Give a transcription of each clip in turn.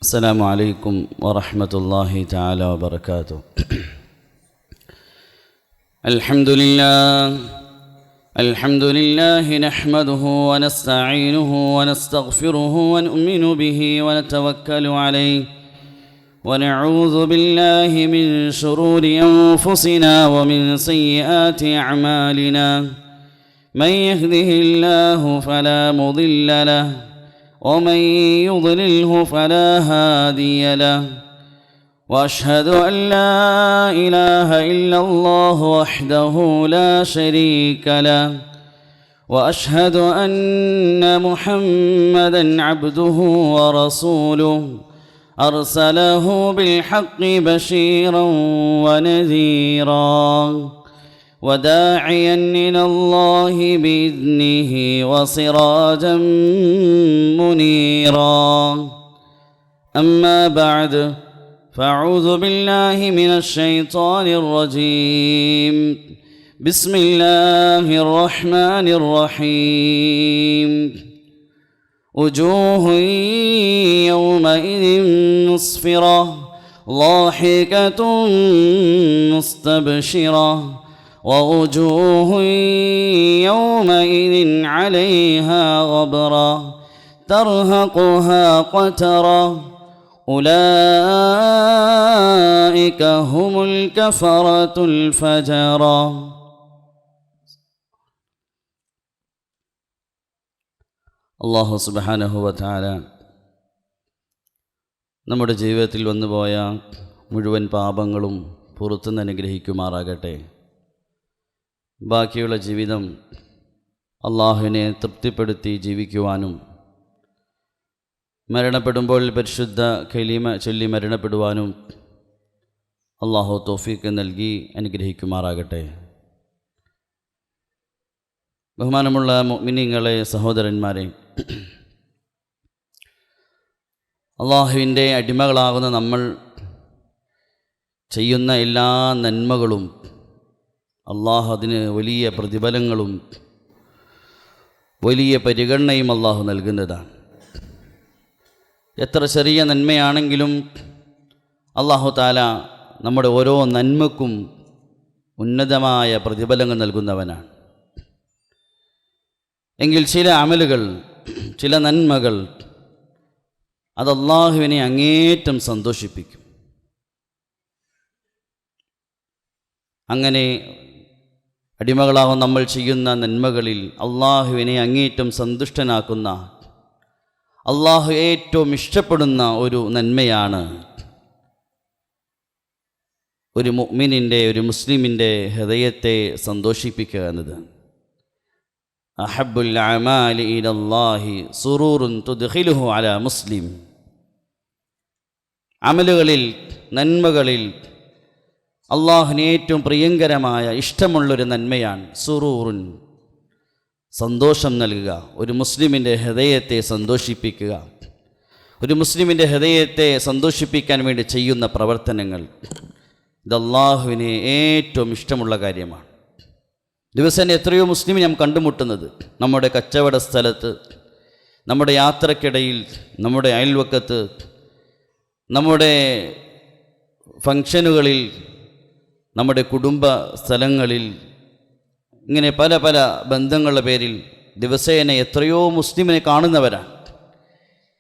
السلام عليكم ورحمة الله تعالى وبركاته. الحمد لله نحمده ونستعينه ونستغفره ونؤمن به ونتوكل عليه ونعوذ بالله من شرور أنفسنا ومن سيئات أعمالنا. من يهده الله فلا مضل له ومن يضلله فلا هادي له. وأشهد أن لا إله إلا الله وحده لا شريك له. وأشهد أن محمدًا عبده ورسوله أرسله بالحق بشيرًا ونذيرًا وداعيا إلى الله بإذنه وسراجا منيرا. أما بعد فأعوذ بالله من الشيطان الرجيم. بسم الله الرحمن الرحيم. وجوه يومئذ مسفرة ضاحكة مستبشرة ووجوه يومئذ عليها غبرة ترهقها قترة أولئك هم الكفرة الفجرة. അല്ലാഹു സുബ്ഹാനഹു വ തആല നമ്മുടെ ജീവിതത്തിൽ വന്നുപോയ മുഴുവൻ പാപങ്ങളും പുറത്തുനിന്ന് അനുഗ്രഹിക്കുമാറാകട്ടെ. ബാക്കിയുള്ള ജീവിതം അള്ളാഹുവിനെ തൃപ്തിപ്പെടുത്തി ജീവിക്കുവാനും മരണപ്പെടുമ്പോൾ പരിശുദ്ധ കലിമ ചൊല്ലി മരണപ്പെടുവാനും അള്ളാഹു തൗഫീഖ് നൽകി അനുഗ്രഹിക്കുമാറാകട്ടെ. ബഹുമാനമുള്ള മുഅ്മിനീങ്ങളെ, സഹോദരന്മാരെ, അള്ളാഹുവിൻ്റെ അടിമകളാകുന്ന നമ്മൾ ചെയ്യുന്ന എല്ലാ നന്മകളും അള്ളാഹു അതിന് വലിയ പ്രതിഫലങ്ങളും വലിയ പരിഗണനയും അള്ളാഹു നൽകുന്നതാണ്. എത്ര ചെറിയ നന്മയാണെങ്കിലും അള്ളാഹു തആല നമ്മുടെ ഓരോ നന്മക്കും ഉന്നതമായ പ്രതിഫലങ്ങൾ നൽകുന്നവനാണ്. എങ്കിൽ ചില അമലുകൾ, ചില നന്മകൾ അത് അള്ളാഹുവിനെ അങ്ങേയറ്റം സന്തോഷിപ്പിക്കും. അങ്ങനെ അടിമകളാകും നമ്മൾ ചെയ്യുന്ന നന്മകളിൽ അള്ളാഹുവിനെ അങ്ങേയറ്റം സന്തുഷ്ടനാക്കുന്ന, അള്ളാഹു ഏറ്റവും ഇഷ്ടപ്പെടുന്ന ഒരു നന്മയാണ് ഒരു മുഅ്മിനിൻ്റെ, ഒരു മുസ്ലിമിൻ്റെ ഹൃദയത്തെ സന്തോഷിപ്പിക്കുക എന്നത്. അഹബ്ബുൽ അമാലി ഇലല്ലാഹി സുറൂറുൻ തുദ്ഖിലുഹു അലാ മുസ്ലിം. അമലുകളിൽ, നന്മകളിൽ അള്ളാഹുവിന് ഏറ്റവും പ്രിയങ്കരമായ ഇഷ്ടമുള്ളൊരു നന്മയാണ് സുറൂറുൻ, സന്തോഷം നൽകുക, ഒരു മുസ്ലിമിൻ്റെ ഹൃദയത്തെ സന്തോഷിപ്പിക്കുക. ഒരു മുസ്ലിമിൻ്റെ ഹൃദയത്തെ സന്തോഷിപ്പിക്കാൻ വേണ്ടി ചെയ്യുന്ന പ്രവർത്തനങ്ങൾ ഇത് അള്ളാഹുവിന് ഏറ്റവും ഇഷ്ടമുള്ള കാര്യമാണ്. ദിവസേന എത്രയോ മുസ്ലിമിനെ നാം കണ്ടുമുട്ടുന്നത് നമ്മുടെ കച്ചവട സ്ഥലത്ത്, നമ്മുടെ യാത്രക്കിടയിൽ, നമ്മുടെ അയൽവക്കത്ത്, നമ്മുടെ ഫംഗ്ഷനുകളിൽ, നമ്മുടെ കുടുംബ സ്ഥലങ്ങളിൽ, ഇങ്ങനെ പല പല ബന്ധങ്ങളുടെ പേരിൽ ദിവസേന എത്രയോ മുസ്ലിമിനെ കാണുന്നവരാണ്.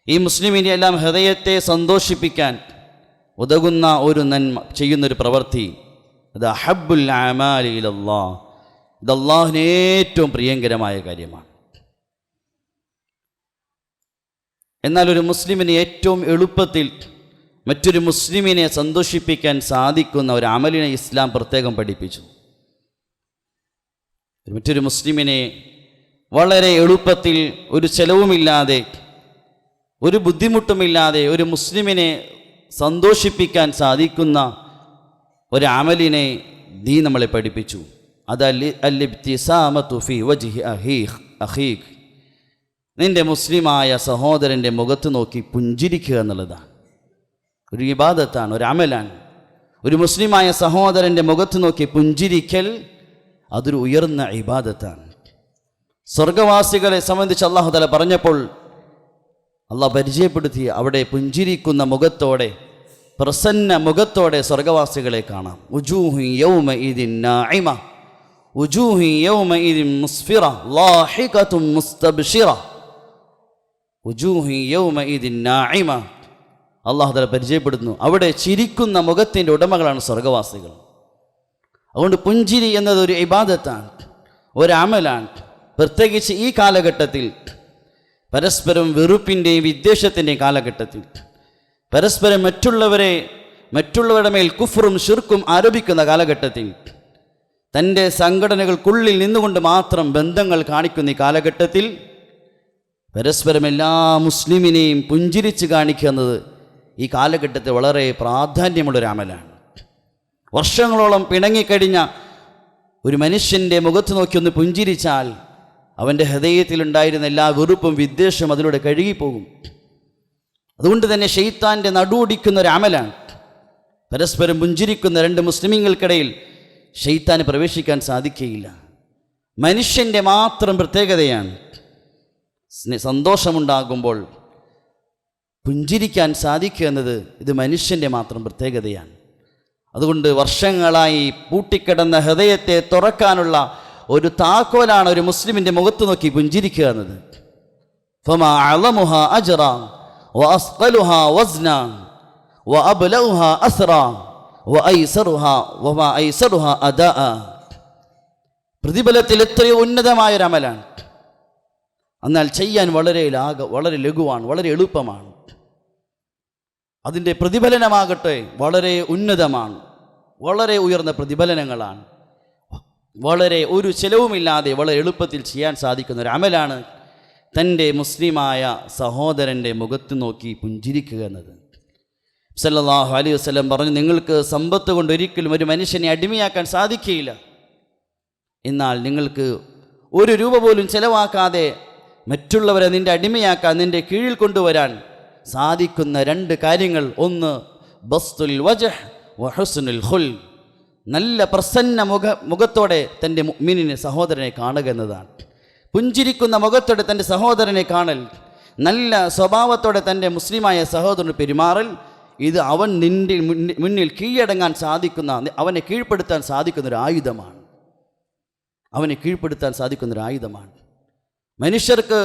ഈ മുസ്ലിമിൻ്റെ എല്ലാം ഹൃദയത്തെ സന്തോഷിപ്പിക്കാൻ ഉതകുന്ന ഒരു നന്മ, ചെയ്യുന്നൊരു പ്രവൃത്തി, അത് അഹബ്ബുൽ അമാലി ഇലല്ലാഹ്, ഇത് അള്ളാഹുവിന് ഏറ്റവും പ്രിയങ്കരമായ കാര്യമാണ്. എന്നാൽ ഒരു മുസ്ലിമിന് ഏറ്റവും എളുപ്പത്തിൽ മറ്റൊരു മുസ്ലിമിനെ സന്തോഷിപ്പിക്കാൻ സാധിക്കുന്ന ഒരു അമലിനെ ഇസ്ലാം പ്രത്യേകം പഠിപ്പിച്ചു. മറ്റൊരു മുസ്ലിമിനെ വളരെ എളുപ്പത്തിൽ, ഒരു ചെലവുമില്ലാതെ, ഒരു ബുദ്ധിമുട്ടുമില്ലാതെ ഒരു മുസ്ലിമിനെ സന്തോഷിപ്പിക്കാൻ സാധിക്കുന്ന ഒരു അമലിനെ ദീൻ നമ്മളെ പഠിപ്പിച്ചു. അത് അൽ-ഇബ്തിസാമതു ഫീ വജ്ഹി അഖീഖ്, നിൻ്റെ മുസ്ലിമായ സഹോദരൻ്റെ മുഖത്ത് നോക്കി പുഞ്ചിരിക്കുക എന്നുള്ളതാണ്. ഒരു ഇബാദത്താണ്, ഒരു അമലാണ്. ഒരു മുസ്ലിമായ സഹോദരൻ്റെ മുഖത്ത് നോക്കി പുഞ്ചിരിക്കൽ അതൊരു ഉയർന്ന ഇബാദത്താണ്. സ്വർഗവാസികളെ സംബന്ധിച്ച് അല്ലാഹു തആല പറഞ്ഞപ്പോൾ അള്ളാഹ് പരിചയപ്പെടുത്തി അവിടെ പുഞ്ചിരിക്കുന്ന മുഖത്തോടെ, പ്രസന്ന മുഖത്തോടെ സ്വർഗവാസികളെ കാണാം. ഉജൂഹു യൗമഇദിൻ നാഇമ ഉജൂഹു യൗമഇദിൻ മുസ്ഫിറ ലാഹിഖതും മുസ്തബ്ശിറ ഉജൂഹു യൗമഇദിൻ നാഇമ. അള്ളാഹു തആല പരിചയപ്പെടുത്തുന്നു അവിടെ ചിരിക്കുന്ന മുഖത്തിൻ്റെ ഉടമകളാണ് സ്വർഗവാസികൾ. അതുകൊണ്ട് പുഞ്ചിരി എന്നത് ഒരു ഇബാദത്താണ്, ഒരു അമലാണ്. പ്രത്യേകിച്ച് ഈ കാലഘട്ടത്തിൽ, പരസ്പരം വെറുപ്പിൻ്റെയും വിദ്വേഷത്തിൻ്റെയും കാലഘട്ടത്തിൽ, പരസ്പരം മറ്റുള്ളവരുടെ മേൽ കുഫറും ശിർക്കും ആരോപിക്കുന്ന കാലഘട്ടത്തിൽ, തൻ്റെ സംഘടനകൾക്കുള്ളിൽ നിന്നുകൊണ്ട് മാത്രം ബന്ധങ്ങൾ കാണിക്കുന്ന ഈ കാലഘട്ടത്തിൽ പരസ്പരം എല്ലാ മുസ്ലിമിനെയും പുഞ്ചിരിച്ച് കാണിക്കുന്നത് ഈ കാലഘട്ടത്തിൽ വളരെ പ്രാധാന്യമുള്ളൊരു അമലാണ്. വർഷങ്ങളോളം പിണങ്ങിക്കഴിഞ്ഞ ഒരു മനുഷ്യൻ്റെ മുഖത്ത് നോക്കി ഒന്ന് പുഞ്ചിരിച്ചാൽ അവൻ്റെ ഹൃദയത്തിലുണ്ടായിരുന്ന എല്ലാ വെറുപ്പും വിദ്വേഷവും അതിലൂടെ കഴുകിപ്പോകും. അതുകൊണ്ട് തന്നെ ശൈത്താൻ്റെ നടുവൊടിക്കുന്ന ഒരു അമലാണ്. പരസ്പരം പുഞ്ചിരിക്കുന്ന രണ്ട് മുസ്ലിമീങ്ങൾക്കിടയിൽ ശൈത്താന് പ്രവേശിക്കാൻ സാധിക്കുകയില്ല. മനുഷ്യൻ്റെ മാത്രം പ്രത്യേകതയാണ്. സന്തോഷമുണ്ടാകുമ്പോൾ പുഞ്ചിരിക്കാൻ സാധിക്കുക എന്നത് ഇത് മനുഷ്യൻ്റെ മാത്രം പ്രത്യേകതയാണ്. അതുകൊണ്ട് വർഷങ്ങളായി പൂട്ടിക്കിടന്ന ഹൃദയത്തെ തുറക്കാനുള്ള ഒരു താക്കോലാണ് ഒരു മുസ്ലിമിൻ്റെ മുഖത്ത് നോക്കി പുഞ്ചിരിക്കുക എന്നത്. ഫമാ അഅ്ളമുഹാ അജ്റാ വഅസ്ഖലുഹാ വസ്നാ വഅബ്ലഉഹാ അസ്റാ വമാ ഐസറുഹാ അദാഅ. പ്രതിഫലത്തിൽ എത്രയോ ഉന്നതമായൊരു അമലാണ്, എന്നാൽ ചെയ്യാൻ വളരെ ലഘുവാണ്, വളരെ എളുപ്പമാണ്. അതിൻ്റെ പ്രതിഫലനമാകട്ടെ വളരെ ഉന്നതമാണ്, വളരെ ഉയർന്ന പ്രതിഫലനങ്ങളാണ്. വളരെ ഒരു ചെലവുമില്ലാതെ വളരെ എളുപ്പത്തിൽ ചെയ്യാൻ സാധിക്കുന്ന ഒരു അമലാണ് തൻ്റെ മുസ്ലിമായ സഹോദരൻ്റെ മുഖത്ത് നോക്കി പുഞ്ചിരിക്കുക എന്നത്. സല്ലല്ലാഹു അലൈഹി വസല്ലം പറഞ്ഞു, നിങ്ങൾക്ക് സമ്പത്ത് കൊണ്ട് ഒരിക്കലും ഒരു മനുഷ്യനെ അടിമയാക്കാൻ സാധിക്കുകയില്ല. എന്നാൽ നിങ്ങൾക്ക് ഒരു രൂപ പോലും ചെലവാക്കാതെ മറ്റുള്ളവരെ നിൻ്റെ അടിമയാക്കാൻ, നിൻ്റെ കീഴിൽ കൊണ്ടുവരാൻ സാധിക്കുന്ന രണ്ട് കാര്യങ്ങൾ. ഒന്ന് ബസ്തുൽ വജ്ഹ് വ ഹുസ്നുൽ ഖുൽ, നല്ല പ്രസന്ന മുഖത്തോടെ തൻ്റെ മുഅ്മിനിനെ സഹോദരനെ കാണുക എന്നതാണ്. പുഞ്ചിരിക്കുന്ന മുഖത്തോടെ തൻ്റെ സഹോദരനെ കാണൽ, നല്ല സ്വഭാവത്തോടെ തൻ്റെ മുസ്ലിമായ സഹോദരന് പെരുമാറൽ, ഇത് അവൻ നിൻ്റെ മുന്നിൽ കീഴടങ്ങാൻ സാധിക്കുന്ന, അവനെ കീഴ്പ്പെടുത്താൻ സാധിക്കുന്നൊരു ആയുധമാണ്. മനുഷ്യർക്ക്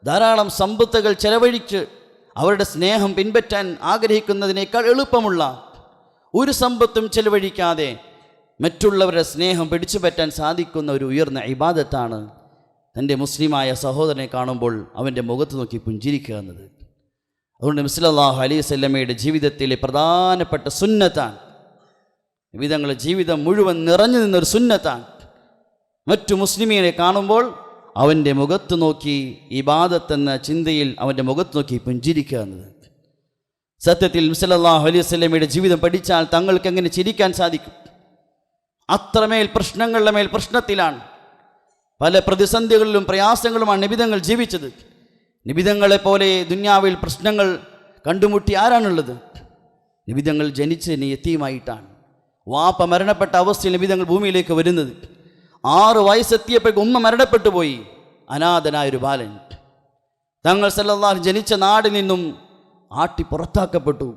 ധാരാളം സമ്പത്തുകൾ ചെലവഴിച്ച് അവരുടെ സ്നേഹം പിൻപറ്റാൻ ആഗ്രഹിക്കുന്നതിനേക്കാൾ എളുപ്പമുള്ള ഒരു സമ്പത്തും ചെലവഴിക്കാതെ മറ്റുള്ളവരുടെ സ്നേഹം പിടിച്ചു പറ്റാൻ സാധിക്കുന്ന ഒരു ഉയർന്ന ഇബാദത്താണ് തൻ്റെ മുസ്ലിമായ സഹോദരനെ കാണുമ്പോൾ അവൻ്റെ മുഖത്ത് നോക്കി പുഞ്ചിരിക്കുക എന്നത്. അതുകൊണ്ട് നബി സല്ലല്ലാഹു അലൈഹി വസല്ലമയുടെ ജീവിതത്തിലെ പ്രധാനപ്പെട്ട സുന്നത്താണ്, വിധങ്ങളുടെ ജീവിതം മുഴുവൻ നിറഞ്ഞു നിന്നൊരു സുന്നത്താണ്. മറ്റു മുസ്ലിമീനെ കാണുമ്പോൾ അവൻ്റെ മുഖത്ത് നോക്കി ഇബാദത്തെന്ന ചിന്തയിൽ അവൻ്റെ മുഖത്ത് നോക്കി പുഞ്ചിരിക്കുക എന്നത്. സത്യത്തിൽ നബി സല്ലല്ലാഹു അലൈഹി വസല്ലമയുടെ ജീവിതം പഠിച്ചാൽ തങ്ങൾക്ക് എങ്ങനെ ചിരിക്കാൻ സാധിക്കും? അത്രമേൽ പ്രശ്നങ്ങളുടെ മേൽ പ്രശ്നത്തിലാണ്, പല പ്രതിസന്ധികളിലും പ്രയാസങ്ങളുമാണ് നിബിതങ്ങൾ ജീവിച്ചത്. നിബിതങ്ങളെപ്പോലെ ദുന്യാവിൽ പ്രശ്നങ്ങൾ കണ്ടുമുട്ടി ആരാണുള്ളത്? നിബിതങ്ങൾ ജനിച്ച് യതീമായിട്ടാണ്. വാപ്പ മരണപ്പെട്ട അവസ്ഥയിൽ നിബിതങ്ങൾ ഭൂമിയിലേക്ക് വരുന്നത്. 6 വയസ്സെത്തിയപ്പോഴേക്ക് ഉമ്മ മരണപ്പെട്ടു പോയി, അനാഥനായൊരു ബാലൻ. തങ്ങൾ സല്ലല്ലാഹു ജനിച്ച നാടിൽ നിന്നും ആട്ടി പുറത്താക്കപ്പെട്ടു.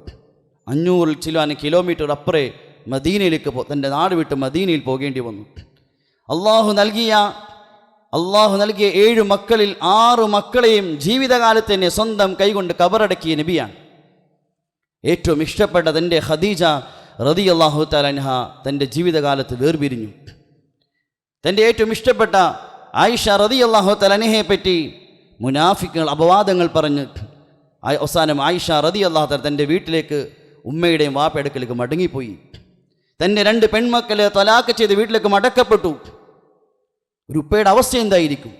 500 ചില കിലോമീറ്റർ അപ്പുറേ മദീനയിലേക്ക് തൻ്റെ നാട് വിട്ട് മദീനയിൽ പോകേണ്ടി വന്നു. അള്ളാഹു നൽകിയ 7 മക്കളിൽ 6 മക്കളെയും ജീവിതകാലത്ത് തന്നെ സ്വന്തം കൈകൊണ്ട് കബറടക്കിയ നബിയാണ്. ഏറ്റവും ഇഷ്ടപ്പെട്ട തൻ്റെ ഖദീജ റളിയല്ലാഹു തആല അൻഹ തൻ്റെ ജീവിതകാലത്ത് വേർപിരിഞ്ഞു. തൻ്റെ ഏറ്റവും ഇഷ്ടപ്പെട്ട ആയിഷ റളിയല്ലാഹു തആല അൻഹയെ പറ്റി മുനാഫിക്കുകൾ അപവാദങ്ങൾ പറഞ്ഞ് അവസാനം ആയിഷ റളിയല്ലാഹു തആല തൻ്റെ വീട്ടിലേക്ക് ഉമ്മയുടെയും വാപ്പയെടുക്കലേക്ക് മടങ്ങിപ്പോയി. തൻ്റെ 2 പെൺമക്കളെ തലാക്ക് ചെയ്ത് വീട്ടിലേക്ക് മടക്കപ്പെട്ടു. ഒരു ഉപ്പയുടെ അവസ്ഥ എന്തായിരിക്കും?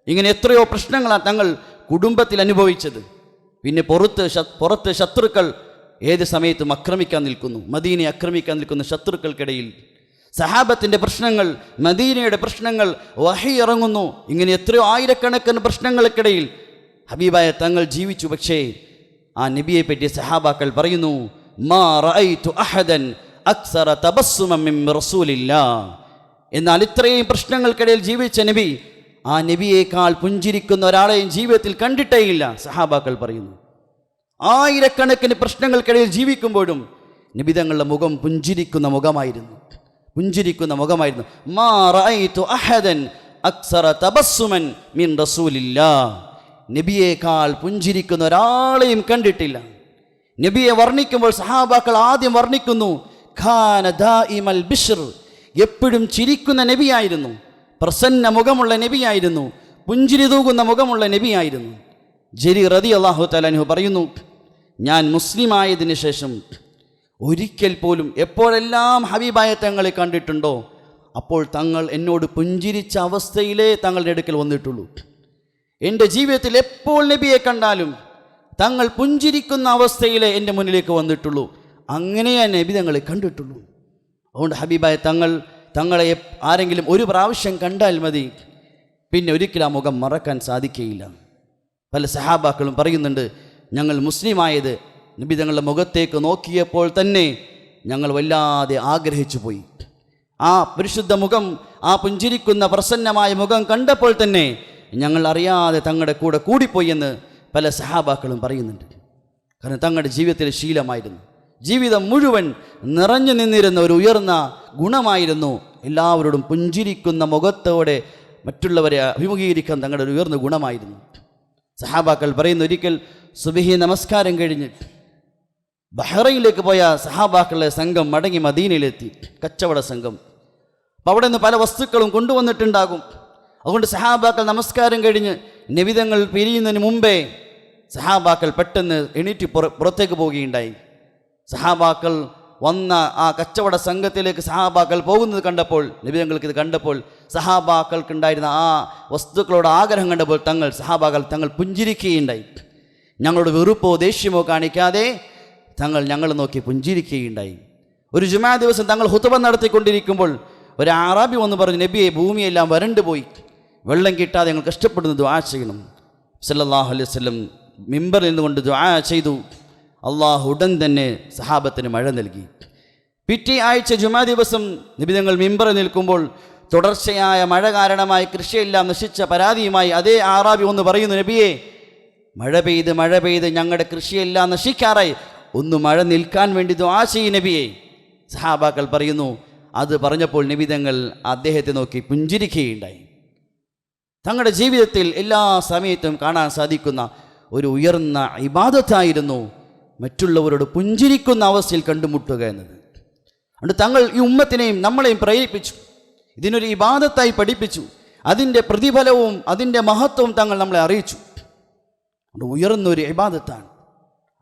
ഇങ്ങനെ എത്രയോ പ്രശ്നങ്ങളാണ് തങ്ങൾ കുടുംബത്തിൽ അനുഭവിച്ചത്. പിന്നെ പുറത്ത് ശത്രുക്കൾ ഏത് സമയത്തും ആക്രമിക്കാൻ നിൽക്കുന്നു. മദീനയെ ആക്രമിക്കാൻ നിൽക്കുന്ന ശത്രുക്കൾക്കിടയിൽ സഹാബത്തിൻ്റെ പ്രശ്നങ്ങൾ, മദീനയുടെ പ്രശ്നങ്ങൾ, വഹി ഇറങ്ങുന്നു. ഇങ്ങനെ എത്രയോ ആയിരക്കണക്കിന് പ്രശ്നങ്ങൾക്കിടയിൽ ഹബീബായ തങ്ങൾ ജീവിച്ചു. പക്ഷേ ആ നബിയെ പറ്റി സഹാബാക്കൾ പറയുന്നു, മാ റഅയ്തു അഹദൻ അക്സറ തബസ്സുമൻ മിൻ റസൂലില്ലാ. എന്നാൽ ഇത്രയും പ്രശ്നങ്ങൾക്കിടയിൽ ജീവിച്ച നബി ആ നബിയേക്കാൾ പുഞ്ചിരിക്കുന്ന ഒരാളെയും ജീവിതത്തിൽ കണ്ടിട്ടേയില്ല. സഹാബാക്കൾ പറയുന്നു, ആയിരക്കണക്കിന് പ്രശ്നങ്ങൾക്കിടയിൽ ജീവിക്കുമ്പോഴും നബി തങ്ങളുടെ മുഖം പുഞ്ചിരിക്കുന്ന മുഖമായിരുന്നു, പുഞ്ചിരിക്കുന്ന മുഖമായിരുന്നു. മാ റഅയ്തു അഹദൻ അക്സറ തബസ്സുമൻ മിൻ റസൂലില്ലാഹ്. നബിയേക്കാൾ പുഞ്ചിരിക്കുന്ന ഒരാളെയും കണ്ടിട്ടില്ല. നബിയെ വർണ്ണിക്കുമ്പോൾ സഹാബാക്കൾ ആദ്യം വർണ്ണിക്കുന്നു, ഖാന ദായിമൽ ബിശ്ർ, എപ്പോഴും ചിരിക്കുന്ന നബിയായിരുന്നു, പ്രസന്ന മുഖമുള്ള നബിയായിരുന്നു, പുഞ്ചിരി തൂകുന്ന മുഖമുള്ള നബിയായിരുന്നു. ജരീർ റളിയല്ലാഹു തആല അൻഹു പറയുന്നു, ഞാൻ മുസ്ലിമായതിനു ശേഷം ഒരിക്കൽ പോലും എപ്പോഴെല്ലാം ഹബീബായ തങ്ങളെ കണ്ടിട്ടുണ്ടോ അപ്പോൾ തങ്ങൾ എന്നോട് പുഞ്ചിരിച്ച അവസ്ഥയിലേ തങ്ങളുടെ അടുക്കൽ വന്നിട്ടുള്ളൂ. എൻ്റെ ജീവിതത്തിൽ എപ്പോൾ നബിയെ കണ്ടാലും തങ്ങൾ പുഞ്ചിരിക്കുന്ന അവസ്ഥയിലേ എൻ്റെ മുന്നിലേക്ക് വന്നിട്ടുള്ളൂ. അങ്ങനെ ഞാൻ നബി തങ്ങളെ കണ്ടിട്ടുള്ളൂ. അതുകൊണ്ട് ഹബീബായ തങ്ങളെ ആരെങ്കിലും ഒരു പ്രാവശ്യം കണ്ടാൽ മതി, പിന്നെ ഒരിക്കലും ആ മുഖം മറക്കാൻ സാധിക്കുകയില്ല. പല സഹാബാക്കളും പറയുന്നുണ്ട്, ഞങ്ങൾ മുസ്ലിമായത് നബി തങ്ങളുടെ മുഖത്തേക്ക് നോക്കിയപ്പോൾ തന്നെ ഞങ്ങൾ വല്ലാതെ ആഗ്രഹിച്ചു പോയി. ആ പരിശുദ്ധ മുഖം, ആ പുഞ്ചിരിക്കുന്ന പ്രസന്നമായ മുഖം കണ്ടപ്പോൾ തന്നെ ഞങ്ങൾ അറിയാതെ തങ്ങളുടെ കൂടെ കൂടിപ്പോയി എന്ന് പല സഹാബാക്കളും പറയുന്നുണ്ട്. കാരണം തങ്ങളുടെ ജീവിതത്തിലെ ശീലമായിരുന്നു, ജീവിതം മുഴുവൻ നിറഞ്ഞു നിന്നിരുന്ന ഒരു ഉയർന്ന ഗുണമായിരുന്നു എല്ലാവരോടും പുഞ്ചിരിക്കുന്ന മുഖത്തോടെ മറ്റുള്ളവരെ അഭിമുഖീകരിക്കാൻ തങ്ങളുടെ ഒരു ഉയർന്ന ഗുണമായിരുന്നു. സഹാബാക്കൾ പറയുന്ന, ഒരിക്കൽ സുബഹി നമസ്കാരം കഴിഞ്ഞ് ബഹ്റൈനിലേക്ക് പോയ സഹാബാക്കളുടെ സംഘം മടങ്ങി മദീനയിലെത്തി, കച്ചവട സംഘം. അപ്പോൾ അവിടെ നിന്ന് പല വസ്തുക്കളും കൊണ്ടുവന്നിട്ടുണ്ടാകും. അതുകൊണ്ട് സഹാബാക്കൾ നമസ്കാരം കഴിഞ്ഞ് നബിതങ്ങൾ പിരിയുന്നതിന് മുമ്പേ സഹാബാക്കൾ പെട്ടെന്ന് എണീറ്റ് പുറത്തേക്ക് പോവുകയുണ്ടായി. സഹാബാക്കൾ വന്ന ആ കച്ചവട സംഘത്തിലേക്ക് സഹാബാക്കൾ പോകുന്നത് കണ്ടപ്പോൾ, നബിതങ്ങൾക്ക് ഇത് കണ്ടപ്പോൾ സഹാബാക്കൾക്കുണ്ടായിരുന്ന ആ വസ്തുക്കളോട് ആഗ്രഹം കണ്ടപ്പോൾ തങ്ങൾ പുഞ്ചിരിക്കുകയുണ്ടായി. ഞങ്ങളോട് വെറുപ്പോ ദേഷ്യമോ കാണിക്കാതെ ഞങ്ങൾ നോക്കി പുഞ്ചിരിക്കുകയുണ്ടായി. ഒരു ജുമാ ദിവസം തങ്ങൾ ഹുതുബ നടത്തിക്കൊണ്ടിരിക്കുമ്പോൾ ഒരു അറാബി വന്ന് പറഞ്ഞു, നബിയെ, ഭൂമിയെല്ലാം വരണ്ടു പോയി, വെള്ളം കിട്ടാതെ ഞങ്ങൾ കഷ്ടപ്പെടുന്നു, ദുആ ചെയ്യണം. സല്ലല്ലാഹു അലൈഹി വസല്ലം മിമ്പറിൽ നിന്നുകൊണ്ട് ദുആ ചെയ്തു. അള്ളാഹു ഉടൻ തന്നെ സഹാബത്തിന് മഴ നൽകി. പിറ്റേ ആഴ്ച ജുമാ ദിവസം നബി തങ്ങൾ മിമ്പറിൽ നിൽക്കുമ്പോൾ തുടർച്ചയായ മഴ കാരണമായി കൃഷിയെല്ലാം നശിച്ച പരാതിയുമായി അതേ അറാബി ഒന്ന് പറയുന്നു, നബിയെ, മഴ പെയ്ത് ഞങ്ങളുടെ കൃഷിയെല്ലാം നശിക്കാറായി, ഒന്ന് മഴ നിൽക്കാൻ വേണ്ടി ദുആ ചെയ്യ് നബിയെ. സഹാബാക്കൾ പറയുന്നു, അത് പറഞ്ഞപ്പോൾ നബി തങ്ങൾ അദ്ദേഹത്തെ നോക്കി പുഞ്ചിരിക്കുകയുണ്ടായി. തങ്ങളുടെ ജീവിതത്തിൽ എല്ലാ സമയത്തും കാണാൻ സാധിക്കുന്ന ഒരു ഉയർന്ന ഇബാദത്തായിരുന്നു മറ്റുള്ളവരോട് പുഞ്ചിരിക്കുന്ന അവസ്ഥയിൽ കണ്ടുമുട്ടുക എന്നത്. അതുകൊണ്ട് തങ്ങൾ ഈ ഉമ്മത്തിനെയും നമ്മളെയും പ്രേരിപ്പിച്ചു, ഇതിനൊരു ഇബാദത്തായി പഠിപ്പിച്ചു. അതിൻ്റെ പ്രതിഫലവും അതിൻ്റെ മഹത്വവും തങ്ങൾ നമ്മളെ അറിയിച്ചു. അത് ഉയർന്നൊരു ഇബാദത്താണ്.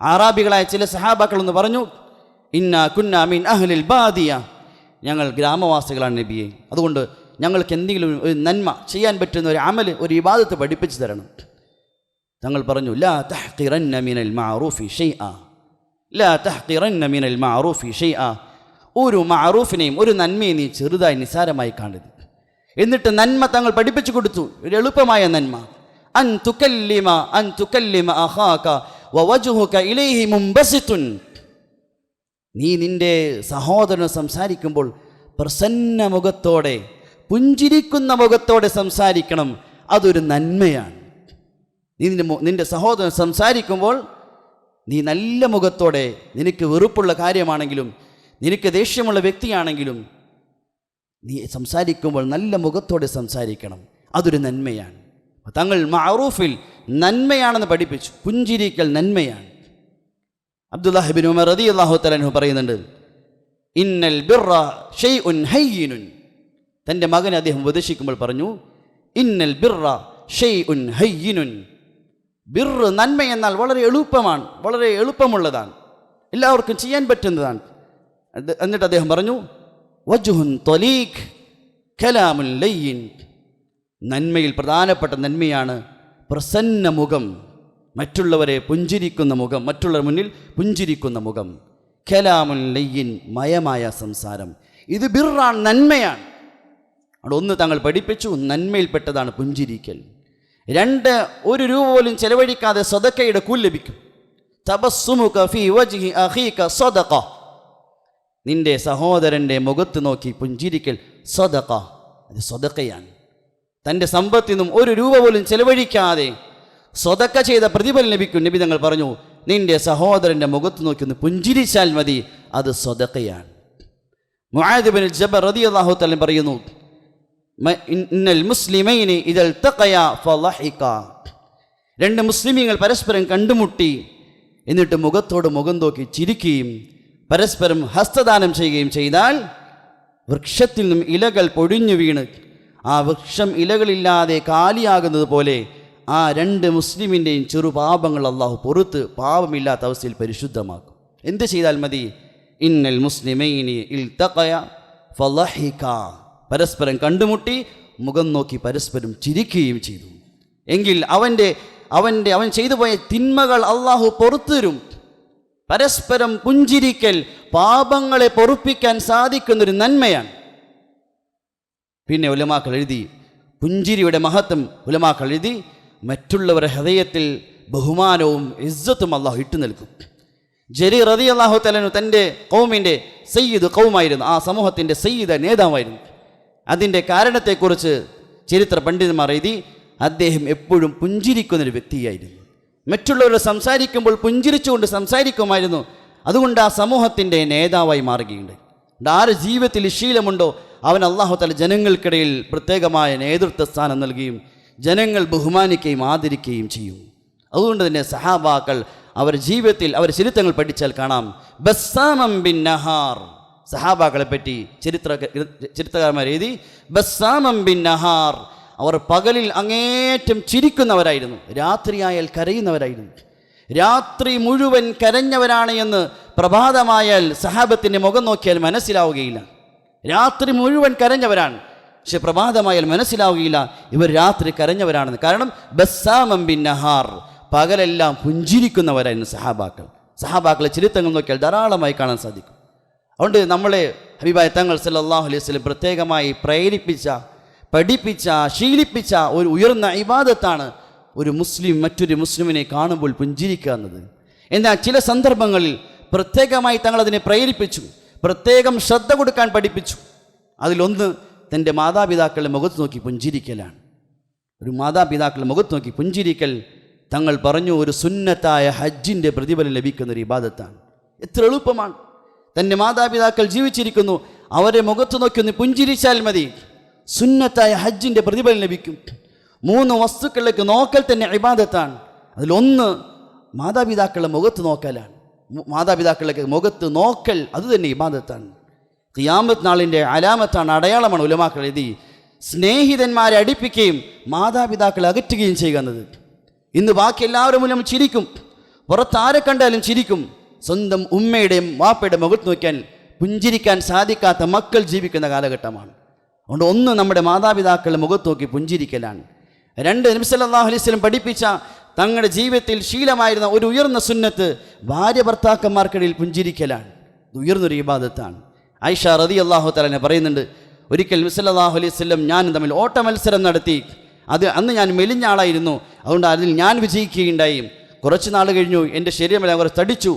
ആറാബികളായ ചില സഹാബാക്കളെന്ന് പറഞ്ഞു, ഇന്നാ കുന്നാ മിൻ അഹ്ലിൽ ബാദിയ, ഞങ്ങൾ ഗ്രാമവാസികളാണ് നബിയെ, അതുകൊണ്ട് ഞങ്ങൾക്ക് എന്തെങ്കിലും ഒരു നന്മ ചെയ്യാൻ പറ്റുന്ന ഒരു അമല്, ഒരു ഇബാദത്ത് പഠിപ്പിച്ചു തരണം. തങ്ങൾ പറഞ്ഞു, ലാ തഹ്ഖിറന്ന മിനൽ മഅറൂഫി ഷൈഅ, ലാ തഹ്ഖിറന്ന മിനൽ മഅറൂഫി ഷൈഅ, ഒരു മഅറൂഫിനെയും ഒരു നന്മയെ നീ ചെറുതായി നിസാരമായി കാണരുത്. എന്നിട്ട് നന്മ തങ്ങൾ പഠിപ്പിച്ചു കൊടുത്തു, ഒരു എളുപ്പമായ നന്മ. അൻ തുകല്ലിമ അഖാക വവജ്ഹുക ഇലൈഹി മുംബസിതുൻ, നീ നിന്റെ സഹോദരന് സംസാരിക്കുമ്പോൾ പ്രസന്ന മുഖത്തോടെ, പുഞ്ചിരിക്കുന്ന മുഖത്തോടെ സംസാരിക്കണം. അതൊരു നന്മയാണ്. നീ നിന്റെ സഹോദരൻ സംസാരിക്കുമ്പോൾ നീ നല്ല മുഖത്തോടെ, നിനക്ക് വെറുപ്പുള്ള കാര്യമാണെങ്കിലും നിനക്ക് ദേഷ്യമുള്ള വ്യക്തിയാണെങ്കിലും നീ സംസാരിക്കുമ്പോൾ നല്ല മുഖത്തോടെ സംസാരിക്കണം. അതൊരു നന്മയാണ്. തങ്ങൾ മഅറൂഫിൽ നന്മയാണെന്ന് പഠിപ്പിച്ചു. പുഞ്ചിരിക്കൽ നന്മയാണ്. അബ്ദുല്ലാഹ് ഇബ്നു ഉമർ റളിയല്ലാഹു തആല അൻഹു പറയുന്നുണ്ട്, ഇന്നൽ ബിർറ ഷൈഉൻ ഹയ്യിനുൻ. തൻ്റെ മകനെ അദ്ദേഹം ഉപദേശിക്കുമ്പോൾ പറഞ്ഞു, ഇന്നൽ ബിർറ ഷൈഉൻ ഹയ്യിനുൻ. ബിർറ്, നന്മ എന്നാൽ വളരെ എളുപ്പമാണ്, വളരെ എളുപ്പമുള്ളതാണ്, എല്ലാവർക്കും ചെയ്യാൻ പറ്റുന്നതാണ്. എന്നിട്ട് അദ്ദേഹം പറഞ്ഞു, വജ്ഹുൻ ത്വലീഖ് കലാമുൻ ലയ്യിൻ. നന്മയിൽ പ്രധാനപ്പെട്ട നന്മയാണ് പ്രസന്ന മുഖം, മറ്റുള്ളവരെ പുഞ്ചിരിക്കുന്ന മുഖം, മറ്റുള്ളവർ മുന്നിൽ പുഞ്ചിരിക്കുന്ന മുഖം. കലാമുൻ ലയ്യിൻ, മയമായ സംസാരം. ഇത് ബിർറാണ്, നന്മയാണ്. അവിടെ ഒന്ന് തങ്ങൾ പഠിപ്പിച്ചു, നന്മയിൽപ്പെട്ടതാണ് പുഞ്ചിരിക്കൽ. രണ്ട്, ഒരു രൂപ പോലും ചെലവഴിക്കാതെ സദഖയുടെ കൂലി ലഭിക്കും. തബസ്സുമുക ഫീ വജ്ഹി അഖീക സദഖ, നിന്റെ സഹോദരൻ്റെ മുഖത്ത് നോക്കി പുഞ്ചിരിക്കൽ സദഖ, അത് സദഖയാണ്. തൻ്റെ സമ്പത്തിൽ നിന്നും ഒരു രൂപ പോലും ചെലവഴിക്കാതെ സ്വതക്ക ചെയ്ത പ്രതിഫലം ലഭിക്കും. നബി തങ്ങൾ പറഞ്ഞു, നിന്റെ സഹോദരൻ്റെ മുഖത്ത് നോക്കി ഒന്ന് പുഞ്ചിരിച്ചാൽ മതി, അത് സ്വതക്കയാണ്. മുആദ് ബിൻ ജബൽ റളിയല്ലാഹു തആല പറയുന്നു, ഇന്നൽ മുസ്ലിമൈനി ഇദൽ തഖയാ ഫളഹിഖാ. രണ്ട് മുസ്ലിമീങ്ങൾ പരസ്പരം കണ്ടുമുട്ടി എന്നിട്ട് മുഖത്തോട് മുഖം നോക്കി ചിരിക്കുകയും പരസ്പരം ഹസ്തദാനം ചെയ്യുകയും ചെയ്താൽ വൃക്ഷത്തിൽ നിന്നും ഇലകൾ പൊഴിഞ്ഞു വീണ് ആ വൃക്ഷം ഇലകളില്ലാതെ കാലിയാകുന്നത് പോലെ ആ രണ്ട് മുസ്ലിമിൻ്റെയും ചെറുപാപങ്ങൾ അള്ളാഹു പൊറുത്ത് പാപമില്ലാത്ത അവസ്ഥയിൽ പരിശുദ്ധമാക്കും. എന്ത് ചെയ്താൽ മതി? ഇന്നൽ മുസ്ലിമൈനി ഇൽതഖയ ഫളഹിക. പരസ്പരം കണ്ടുമുട്ടി മുഖം നോക്കി പരസ്പരം ചിരിക്കുകയും ചെയ്തു എങ്കിൽ അവൻ ചെയ്തു പോയ തിന്മകൾ അള്ളാഹു പൊറുത്തു തരും. പരസ്പരം പുഞ്ചിരിക്കൽ പാപങ്ങളെ പൊറുപ്പിക്കാൻ സാധിക്കുന്നൊരു നന്മയാണ്. പിന്നെ ഉലമാക്കൾ എഴുതി, പുഞ്ചിരിയുടെ മഹത്വം ഉലമാക്കൾ എഴുതി, മറ്റുള്ളവരുടെ ഹൃദയത്തിൽ ബഹുമാനവും ഇസ്സത്തും അള്ളാഹു ഇട്ടു നൽകും. ജരീർ റളിയല്ലാഹു തആല തൻ്റെ ഖൗമിൻ്റെ സയ്യിദ് ഖൗമായിരുന്നു, ആ സമൂഹത്തിൻ്റെ സയ്യിദ് നേതാവായിരുന്നു. അതിൻ്റെ കാരണത്തെക്കുറിച്ച് ചരിത്ര പണ്ഡിതന്മാർ എഴുതി, അദ്ദേഹം എപ്പോഴും പുഞ്ചിരിക്കുന്നൊരു വ്യക്തിയായിരുന്നു. മറ്റുള്ളവരോട് സംസാരിക്കുമ്പോൾ പുഞ്ചിരിച്ചുകൊണ്ട് സംസാരിക്കുമായിരുന്നു. അതുകൊണ്ട് ആ സമൂഹത്തിൻ്റെ നേതാവായി മാറുകയുണ്ട്. ആര് ജീവിതത്തിൽ ശീലമുണ്ടോ അവൻ അല്ലാഹു തആല ജനങ്ങൾക്കിടയിൽ പ്രത്യേകമായ നേതൃത്വ സ്ഥാനം നൽകുകയും ജനങ്ങൾ ബഹുമാനിക്കുകയും ആദരിക്കുകയും ചെയ്യും. അതുകൊണ്ട് തന്നെ സഹാബാക്കൾ അവർ ജീവിതത്തിൽ അവർ ചരിത്രങ്ങൾ പഠിച്ചാൽ കാണാം, ബസ്സാമം ബിൻ നഹാർ. സഹാബാക്കളെ പറ്റി ചരിത്രകാരന്മാർ എഴുതി, ബസ്സാമം ബിൻ നഹാർ, അവർ പകലിൽ അങ്ങേറ്റം ചിരിക്കുന്നവരായിരുന്നു, രാത്രിയായാൽ കരയുന്നവരായിരുന്നു. രാത്രി മുഴുവൻ കരഞ്ഞവരാണ് എന്ന് പ്രഭാതമായാൽ സഹാബത്തിൻ്റെ മുഖം നോക്കിയാൽ മനസ്സിലാവുകയില്ല. രാത്രി മുഴുവൻ കരഞ്ഞവരാണ്, പക്ഷെ പ്രഭാതമായാൽ മനസ്സിലാവുകയില്ല ഇവർ രാത്രി കരഞ്ഞവരാണെന്ന്. കാരണം ബസ്സാമം ബിൻ നഹാർ, പകലെല്ലാം പുഞ്ചിരിക്കുന്നവരായിരുന്നു സഹാബാക്കളെ ചരിത്രങ്ങൾ നോക്കിയാൽ ധാരാളമായി കാണാൻ സാധിക്കും. അതുകൊണ്ട് നമ്മളെ ഹബീബായ തങ്ങൾ സല്ലല്ലാഹു അലൈഹി വസല്ലം പ്രത്യേകമായി പ്രേരിപ്പിച്ച, പഠിപ്പിച്ച, ശീലിപ്പിച്ച ഒരു ഉയർന്ന ഇബാദത്താണ് ഒരു മുസ്ലിം മറ്റൊരു മുസ്ലിമിനെ കാണുമ്പോൾ പുഞ്ചിരിക്കുക എന്നത്. എന്നാൽ ചില സന്ദർഭങ്ങളിൽ പ്രത്യേകമായി തങ്ങൾ അതിനെ പ്രേരിപ്പിച്ചു, പ്രത്യേകം ശ്രദ്ധ കൊടുക്കാൻ പഠിപ്പിച്ചു. അതിലൊന്ന് തൻ്റെ മാതാപിതാക്കളുടെ മുഖത്ത് നോക്കി പുഞ്ചിരിക്കലാണ്. ഒരു മാതാപിതാക്കളുടെ മുഖത്ത് നോക്കി പുഞ്ചിരിക്കൽ തങ്ങൾ പറഞ്ഞു ഒരു സുന്നത്തായ ഹജ്ജിൻ്റെ പ്രതിഫലം ലഭിക്കുന്നൊരു ഇബാദത്താണ്. എത്ര എളുപ്പമാണ്! തൻ്റെ മാതാപിതാക്കൾ ജീവിച്ചിരിക്കുന്നു, അവരെ മുഖത്ത് നോക്കി ഒന്ന് പുഞ്ചിരിച്ചാൽ മതി, സുന്നത്തായ ഹജ്ജിൻ്റെ പ്രതിഫലം ലഭിക്കും. 3 വസ്തുക്കളിലേക്ക് നോക്കൽ തന്നെ ഇബാദത്താണ്. അതിലൊന്ന് മാതാപിതാക്കളുടെ മുഖത്ത് നോക്കലാണ്. മാതാപിതാക്കളുടെ മുഖത്ത് നോക്കൽ അത് തന്നെ ഇബാദത്താണ്. ഖിയാമത്ത് നാളിൻ്റെ അലാമത്താണ്, അടയാളമാണ്. ഉലമാക്കൾ എഴുതി, സ്നേഹിതന്മാരെ അടുപ്പിക്കുകയും മാതാപിതാക്കളെ അകറ്റുകയും ചെയ്യുക എന്നത്. ഇന്ന് ബാക്കി എല്ലാവരും മുന്നിൽ ചിരിക്കും, പുറത്താരെ കണ്ടാലും ചിരിക്കും. സ്വന്തം ഉമ്മയുടെയും വാപ്പയുടെയും മുഖത്ത് നോക്കിയാൽ പുഞ്ചിരിക്കാൻ സാധിക്കാത്ത മക്കൾ ജീവിക്കുന്ന കാലഘട്ടമാണ്. അതുകൊണ്ട് ഒന്ന് നമ്മുടെ മാതാപിതാക്കളുടെ മുഖത്ത് നോക്കി പുഞ്ചിരിക്കലാണ്. 2 നബി സല്ലല്ലാഹു അലൈഹി വസല്ലം പഠിപ്പിച്ച തങ്ങളുടെ ജീവിതത്തിൽ ശീലമായിരുന്ന ഒരു ഉയർന്ന സുന്നത്ത് ഭാര്യ ഭർത്താക്കന്മാർക്കിടയിൽ പുഞ്ചിരിക്കലാണ്. ഇത് ഉയർന്നൊരു ഇബാദത്താണ്. ആയിഷ റളിയല്ലാഹു തആല പറയുന്നുണ്ട്, ഒരിക്കൽ നബി സല്ലല്ലാഹു അലൈഹി വസല്ലം ഞാനും തമ്മിൽ ഓട്ട മത്സരം നടത്തി. അന്ന് ഞാൻ മെലിഞ്ഞ ആളായിരുന്നു, അതുകൊണ്ട് അതിൽ ഞാൻ വിജയിക്കുകയുണ്ടായി. കുറച്ച് നാൾ കഴിഞ്ഞു എൻ്റെ ശരീരമെല്ലാം കുറച്ച് തടിച്ചു.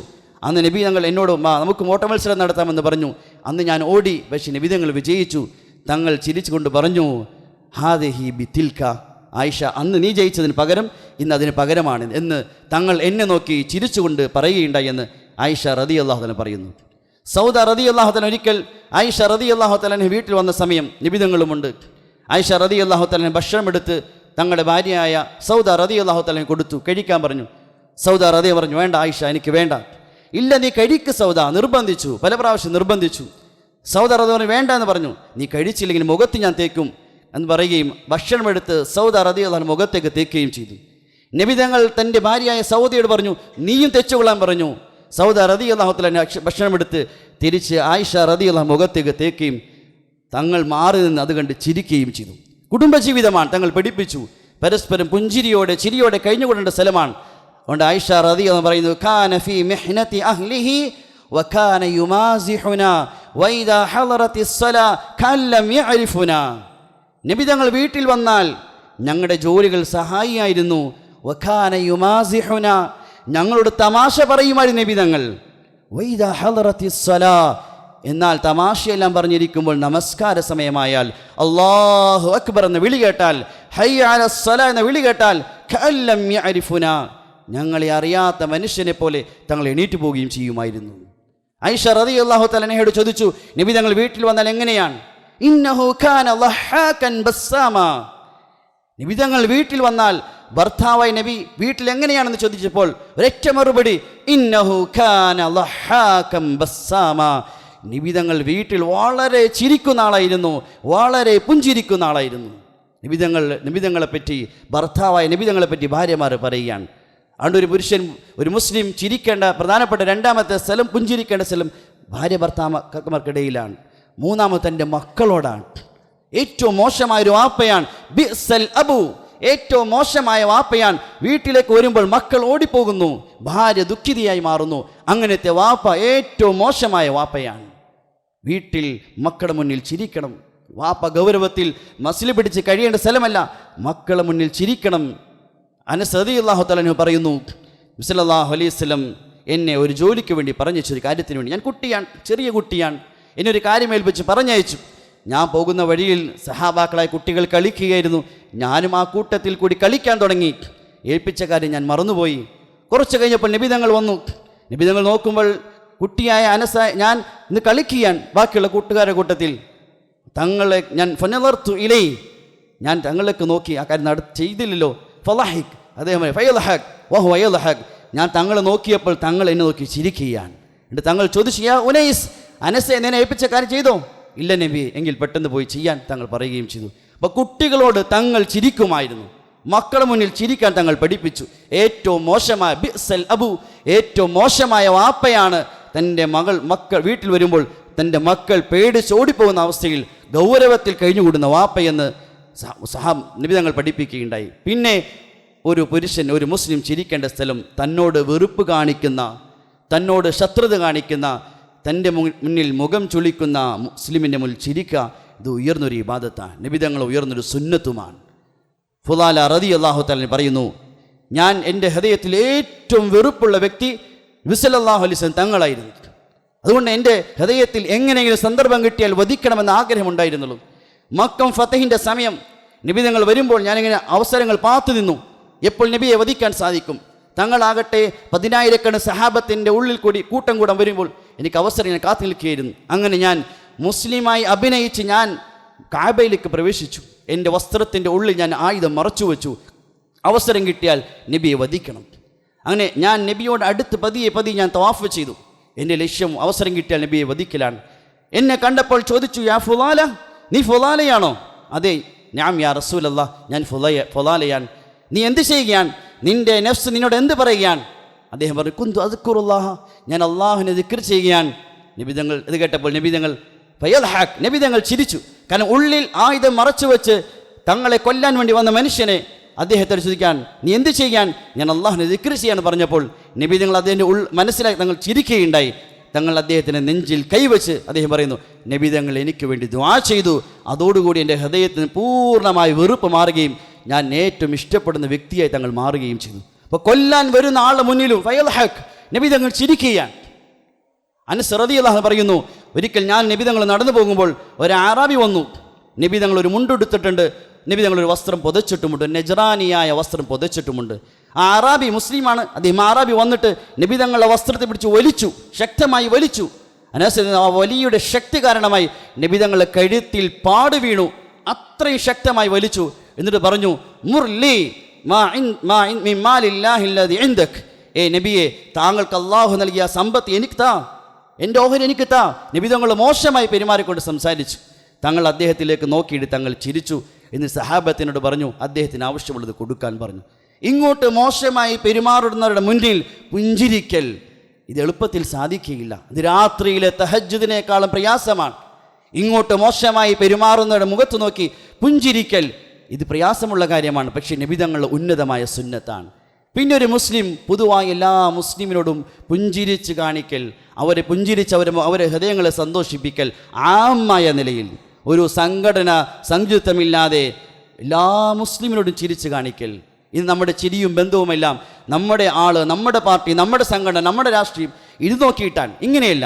അന്ന് നബി തങ്ങൾ എന്നോട് നമുക്ക് ഓട്ട മത്സരം നടത്താമെന്ന് പറഞ്ഞു. അന്ന് ഞാൻ ഓടി, പക്ഷേ നബി തങ്ങൾ വിജയിച്ചു. തങ്ങൾ ചിരിച്ചുകൊണ്ട് പറഞ്ഞു, ഹാദിഹി ബിതിൽക, ആയിഷ അന്ന് നീ ജയിച്ചതിന് പകരം ഇന്ന് അതിന് പകരമാണ് എന്ന് തങ്ങൾ എന്നെ നോക്കി ചിരിച്ചുകൊണ്ട് പറയുകയുണ്ടായി എന്ന് ആയിഷ റളിയല്ലാഹു തആല പറയുന്നു. സൗദ റളിയല്ലാഹു തആല ഒരിക്കൽ ആയിഷ റളിയല്ലാഹു തആല വീട്ടിൽ വന്ന സമയം നിബിധങ്ങളുമുണ്ട്. ആയിഷ റളിയല്ലാഹു തആല ഭക്ഷണം എടുത്ത് തങ്ങളുടെ ഭാര്യയായ സൗദ റളിയല്ലാഹു തആല കൊടുത്തു, കഴിക്കാൻ പറഞ്ഞു. സൗദ റളിയ പറഞ്ഞു, വേണ്ട ആയിഷ, എനിക്ക് വേണ്ട. ഇല്ല, നീ കഴിക്ക് സൗദ, നിർബന്ധിച്ചു, പല പ്രാവശ്യം നിർബന്ധിച്ചു. സൗദ റളിയ പറഞ്ഞു, വേണ്ട എന്ന് പറഞ്ഞു. നീ കഴിച്ചില്ലെങ്കിൽ മുഖത്ത് ഞാൻ തേക്കും എന്ന് പറയുകയും ഭക്ഷണമെടുത്ത് സൗദ റളിയല്ലാഹു മുഖത്തേക്ക് തേക്കുകയും ചെയ്തു. നബി തങ്ങൾ തൻ്റെ ഭാര്യയായ സൗദയോട് പറഞ്ഞു, നീയും തെച്ചുകൊള്ളാൻ പറഞ്ഞു. സൗദ റളിയല്ലാഹു തആല ഭക്ഷണമെടുത്ത് തിരിച്ച് ആയിഷ റളിയല്ലാഹു മുഖത്തേക്ക് തേക്കുകയും തങ്ങൾ മാറി നിന്ന് അത് കണ്ട് ചിരിക്കുകയും ചെയ്തു. കുടുംബജീവിതമാണ്, തങ്ങൾ പഠിപ്പിച്ചു. പരസ്പരം പുഞ്ചിരിയോടെ ചിരിയോടെ കഴിഞ്ഞുകൊണ്ടേണ്ട സ്ഥലമാണ്. അതുകൊണ്ട് ആയിഷ റളിയല്ലാഹു പറയുന്നു, കാന ഫീ മിഹ്നതി അഹ്ലിഹി വകാന യുമാസിഹുനാ വഇദാ ഹളറത്തിസ് സ്വലാ കല്ലം യഅരിഫുനാ. നബി തങ്ങൾ വീട്ടിൽ വന്നാൽ ഞങ്ങളുടെ ജോലികൾ സഹായിയായിരുന്നു. വകാന യുമാസിഹുനാ, ഞങ്ങളോട് തമാശ പറയുമായിരുന്നു നബി തങ്ങൾ. വഇദാ ഹളറത്തിസ് സ്വലാ, എന്നാൽ തമാശയെല്ലാം പറഞ്ഞിരിക്കുമ്പോൾ നമസ്കാര സമയമായാൽ അല്ലാഹു അക്ബർ എന്ന വിളി കേട്ടാൽ, ഹയ്യ അലസ്സലാ എന്ന വിളി കേട്ടാൽ, കഅല്ലം യഅരിഫുന, ഞങ്ങളെ അറിയാത്ത മനുഷ്യനെ പോലെ തങ്ങൾ എണീറ്റ് പോവുകയും ചെയ്യുമായിരുന്നു. ആയിഷ റളിയല്ലാഹു തആല അൻഹയോട് ചോദിച്ചു, നബി തങ്ങൾ വീട്ടിൽ വന്നാൽ എങ്ങനെയാണ്? ഇന്നഹു കാന ലഹാകൻ ബസ്സാമ, നബി തങ്ങൾ വീട്ടിൽ വന്നാൽ ഭർത്താവായ നബി വീട്ടിൽ എങ്ങനെയാണെന്ന് ചോദിച്ചപ്പോൾ ഒരൊറ്റ മറുപടി, ഇന്നഹു കാന ലഹാകൻ ബസ്സാമ, നബി തങ്ങൾ വീട്ടിൽ വളരെ ചിരിക്കുന്ന ആളായിരുന്നു, വളരെ പുഞ്ചിരിക്കുന്ന ആളായിരുന്നു. നബിതങ്ങളെപ്പറ്റി ഭർത്താവായ നബിതങ്ങളെപ്പറ്റി ഭാര്യമാർ പറയുകയാണ്. അതുകൊണ്ട് ഒരു പുരുഷൻ, ഒരു മുസ്ലിം ചിരിക്കേണ്ട പ്രധാനപ്പെട്ട രണ്ടാമത്തെ സ്ഥലം, പുഞ്ചിരിക്കേണ്ട സ്ഥലം ഭാര്യ ഭർത്താക്കന്മാർക്കിടയിലാണ്. മൂന്നാമത്തെ തൻ്റെ മക്കളോടാണ്. ഏറ്റവും മോശമായൊരു വാപ്പയാണ് ബിഅ്സൽ അബു, ഏറ്റവും മോശമായ വാപ്പയാണ്. വീട്ടിലേക്ക് വരുമ്പോൾ മക്കൾ ഓടിപ്പോകുന്നു, ഭാര്യ ദുഃഖിതയായി മാറുന്നു. അങ്ങനത്തെ വാപ്പ ഏറ്റവും മോശമായ വാപ്പയാണ്. വീട്ടിൽ മക്കളുടെ മുന്നിൽ ചിരിക്കണം. വാപ്പ ഗൗരവത്തിൽ മസിൽ പിടിച്ച് കഴിയേണ്ട സ്ഥലമല്ല, മക്കളുടെ മുന്നിൽ ചിരിക്കണം. അനസ് റളിയല്ലാഹു തആല അൻഹു പറയുന്നു, നബി സല്ലല്ലാഹു അലൈഹി വസല്ലം എന്നെ ഒരു ജോലിക്ക് വേണ്ടി പറഞ്ഞയച്ചു, ഒരു കാര്യത്തിന് വേണ്ടി. ഞാൻ കുട്ടിയാണ്, ചെറിയ കുട്ടിയാണ്. എന്നെ ഒരു കാര്യം ഏൽപ്പിച്ച് പറഞ്ഞയച്ചു. ഞാൻ പോകുന്ന വഴിയിൽ സഹാബാക്കളായ കുട്ടികൾ കളിക്കുകയായിരുന്നു. ഞാനും ആ കൂട്ടത്തിൽ കൂടി കളിക്കാൻ തുടങ്ങി. ഏൽപ്പിച്ച കാര്യം ഞാൻ മറന്നുപോയി. കുറച്ച് കഴിഞ്ഞപ്പോൾ നബി തങ്ങൾ വന്നു. നബി തങ്ങൾ നോക്കുമ്പോൾ കുട്ടിയായ അനസായ ഞാൻ ഇന്ന് കളിക്കുകയാണ് ബാക്കിയുള്ള കൂട്ടുകാരുടെ കൂട്ടത്തിൽ. തങ്ങളെ ഞാൻ ഫനളർത്തു ഇലൈ, ഞാൻ തങ്ങളിലേക്ക് നോക്കി. ആ കാര്യം ചെയ്തില്ലല്ലോ. ഫളഹിക്, അദ്ദേഹം ഫയൽഹക് വഹുവ യൽഹക്, ഞാൻ തങ്ങളെ നോക്കിയപ്പോൾ തങ്ങൾ എന്നെ നോക്കി ചിരിക്കുകയാണ്. എന്നിട്ട് തങ്ങൾ ചോദിച്ചു, യാ ഉനൈസ്, അനസെ എന്നെ ഏൽപ്പിച്ച കാര്യം ചെയ്തോ? ഇല്ല നബി, എങ്കിൽ പെട്ടെന്ന് പോയി ചെയ്യാൻ തങ്ങൾ പറയുകയും ചെയ്തു. അപ്പോൾ കുട്ടികളോട് തങ്ങൾ ചിരിക്കുമായിരുന്നു. മക്കളുടെ മുന്നിൽ ചിരിക്കാൻ തങ്ങൾ പഠിപ്പിച്ചു. ഏറ്റവും മോശമായ ബിഅ്സൽ അബു, ഏറ്റവും മോശമായ വാപ്പയാണ് തൻ്റെ മക്കൾ വീട്ടിൽ വരുമ്പോൾ തൻ്റെ മക്കൾ പേടിച്ചോടിപ്പോകുന്ന അവസ്ഥയിൽ ഗൗരവത്തിൽ കഴിഞ്ഞുകൂടുന്ന വാപ്പയെന്ന് നബി തങ്ങൾ പഠിപ്പിക്കുകയുണ്ടായി. പിന്നെ ഒരു പുരുഷൻ, ഒരു മുസ്ലിം ചിരിക്കേണ്ട സ്ഥലം തന്നോട് വെറുപ്പ് കാണിക്കുന്ന, തന്നോട് ശത്രുത കാണിക്കുന്ന, തൻ്റെ മുന്നിൽ മുഖം ചുളിക്കുന്ന മുസ്ലിമിൻ്റെ മുന്നിൽ ചിരിക്കുക. ഇത് ഉയർന്നൊരു ഇബാദത്താണ്, നബി തങ്ങൾ ഉയർന്നൊരു സുന്നത്തുമാണ്. ഫുലാല റളിയല്ലാഹു തആല പറയുന്നു, ഞാൻ എൻ്റെ ഹൃദയത്തിൽ ഏറ്റവും വെറുപ്പുള്ള വ്യക്തി നബി സല്ലല്ലാഹു അലൈഹി വസല്ലം തങ്ങളായിരുന്നു. അതുകൊണ്ട് എൻ്റെ ഹൃദയത്തിൽ എങ്ങനെയെങ്കിലും സന്ദർഭം കിട്ടിയാൽ വധിക്കണമെന്ന ആഗ്രഹമുണ്ടായിരുന്നുള്ളൂ. മക്കം ഫതഹിൻ്റെ സമയം നബി തങ്ങൾ വരുമ്പോൾ ഞാനിങ്ങനെ അവസരങ്ങൾ പാത്തു നിന്നു, എപ്പോൾ നബിയെ വധിക്കാൻ സാധിക്കും. തങ്ങളാകട്ടെ 10,000 സഹാബത്തിൻ്റെ ഉള്ളിൽ കൂടി കൂട്ടം കൂടാൻ വരുമ്പോൾ എനിക്ക് അവസരം ഞാൻ കാത്തു നിൽക്കുകയായിരുന്നു. അങ്ങനെ ഞാൻ മുസ്ലിമായി അഭിനയിച്ച് ഞാൻ കാബയിലേക്ക് പ്രവേശിച്ചു. എൻ്റെ വസ്ത്രത്തിൻ്റെ ഉള്ളിൽ ഞാൻ ആയുധം മറച്ചു വെച്ചു. അവസരം കിട്ടിയാൽ നബിയെ വധിക്കണം. അങ്ങനെ ഞാൻ നബിയോട് അടുത്ത് പതിയെ ഞാൻ തവാഫ് ചെയ്തു. എൻ്റെ ലക്ഷ്യം അവസരം കിട്ടിയാൽ നബിയെ വധിക്കലാണ്. എന്നെ കണ്ടപ്പോൾ ചോദിച്ചു, യാ ഫുലാല, നീ ഫുലാലയാണോ? അതെ, ഞാൻ യാ റസൂലല്ലാഹ്, ഞാൻ ഫുലാലയാണ്. നീ എന്ത് ചെയ്യുകയാണ്? നിൻ്റെ നഫ്സ് നിന്നോട് എന്ത് പറയുകയാണ്? അദ്ദേഹം പറഞ്ഞു, കുന്തു അദ്കുറുല്ലാഹ, ഞാൻ അള്ളാഹുവിനെ ദിക്ർ ചെയ്യുകയാണ്. നബിതങ്ങൾ ഇത് കേട്ടപ്പോൾ നബിതങ്ങൾ ചിരിച്ചു. കാരണം ഉള്ളിൽ ആയുധം മറച്ചു വെച്ച് തങ്ങളെ കൊല്ലാൻ വേണ്ടി വന്ന മനുഷ്യനെ അദ്ദേഹത്തോട് ചോദിക്കാൻ, നീ എന്ത് ചെയ്യാൻ? ഞാൻ അള്ളാഹുവിനെ ദിക്ർ ചെയ്യാന്ന് പറഞ്ഞപ്പോൾ നബിതങ്ങൾ അദ്ദേഹത്തിൻ്റെ മനസ്സിലാക്കി തങ്ങൾ ചിരിക്കുകയുണ്ടായി. തങ്ങൾ അദ്ദേഹത്തിൻ്റെ നെഞ്ചിൽ കൈവച്ച് അദ്ദേഹം പറയുന്നു, നബിതങ്ങൾ എനിക്ക് വേണ്ടി ദുആ ചെയ്തു. അതോടുകൂടി എൻ്റെ ഹൃദയത്തിന് പൂർണ്ണമായി വെറുപ്പ് മാറുകയും ഞാൻ ഏറ്റവും ഇഷ്ടപ്പെടുന്ന വ്യക്തിയായി തങ്ങൾ മാറുകയും ചെയ്തു. അപ്പോൾ കൊല്ലാൻ വരുന്ന ആളുടെ മുന്നിലും ഫയൽഹക്, നബിതങ്ങൾ ചിരിക്കുകയാണ്. അനസ് റളിയല്ലാഹു അൻഹു പറയുന്നു, ഒരിക്കൽ ഞാൻ നബിതങ്ങൾ നടന്നു പോകുമ്പോൾ ഒരു അറാബി വന്നു. നബിതങ്ങൾ ഒരു മുണ്ടെടുത്തിട്ടുണ്ട്, നബിതങ്ങളൊരു വസ്ത്രം പുതച്ചിട്ടുമുണ്ട്, നെജ്റാനിയായ വസ്ത്രം പുതച്ചിട്ടുമുണ്ട്. ആ അറാബി മുസ്ലിമാണ്. അദ്ദേഹം അറാബി വന്നിട്ട് നബിതങ്ങളുടെ വസ്ത്രത്തെ പിടിച്ച് വലിച്ചു, ശക്തമായി വലിച്ചു. അനസ് ആ വലിയുടെ ശക്തി കാരണമായി നബിതങ്ങളുടെ കഴുത്തിൽ പാട് വീണു. അത്രയും ശക്തമായി വലിച്ചു. എന്നിട്ട് പറഞ്ഞു, മുർലി നബിയെ, താങ്കൾക്ക് അള്ളാഹു നൽകിയ സമ്പത്ത് എനിക്ക് താ, എൻ്റെ ഓഹരി എനിക്ക് താ. നബിതങ്ങൾ മോശമായി പെരുമാറിക്കൊണ്ട് സംസാരിച്ചു. തങ്ങൾ അദ്ദേഹത്തിലേക്ക് നോക്കിയിട്ട് തങ്ങൾ ചിരിച്ചു. എന്നിട്ട് സഹാബത്തിനോട് പറഞ്ഞു, അദ്ദേഹത്തിന് ആവശ്യമുള്ളത് കൊടുക്കാൻ പറഞ്ഞു. ഇങ്ങോട്ട് മോശമായി പെരുമാറുന്നവരുടെ മുന്നിൽ പുഞ്ചിരിക്കൽ ഇത് എളുപ്പത്തിൽ സാധിക്കുകയില്ല. ഇത് രാത്രിയിലെ തഹജ്ജുദിനേക്കാളും പ്രയാസമാണ്. ഇങ്ങോട്ട് മോശമായി പെരുമാറുന്നവരുടെ മുഖത്ത് നോക്കി പുഞ്ചിരിക്കൽ ഇത് പ്രയാസമുള്ള കാര്യമാണ്. പക്ഷേ നബിതങ്ങളുടെ ഉന്നതമായ സുന്നത്താണ്. പിന്നെ ഒരു മുസ്ലിം പൊതുവായി എല്ലാ മുസ്ലിമിനോടും പുഞ്ചിരിച്ച് കാണിക്കൽ, അവരെ പുഞ്ചിരിച്ച് അവരെ ഹൃദയങ്ങളെ സന്തോഷിപ്പിക്കൽ, ആമായ നിലയിൽ ഒരു സംഘടന സംയുക്തമില്ലാതെ എല്ലാ മുസ്ലിമിനോടും ചിരിച്ച് കാണിക്കൽ. ഇത് നമ്മുടെ ചിരിയും ബന്ധവുമെല്ലാം നമ്മുടെ ആള്, നമ്മുടെ പാർട്ടി, നമ്മുടെ സംഘടന, നമ്മുടെ രാഷ്ട്രീയം ഇത് നോക്കിയിട്ടാണ്. ഇങ്ങനെയല്ല,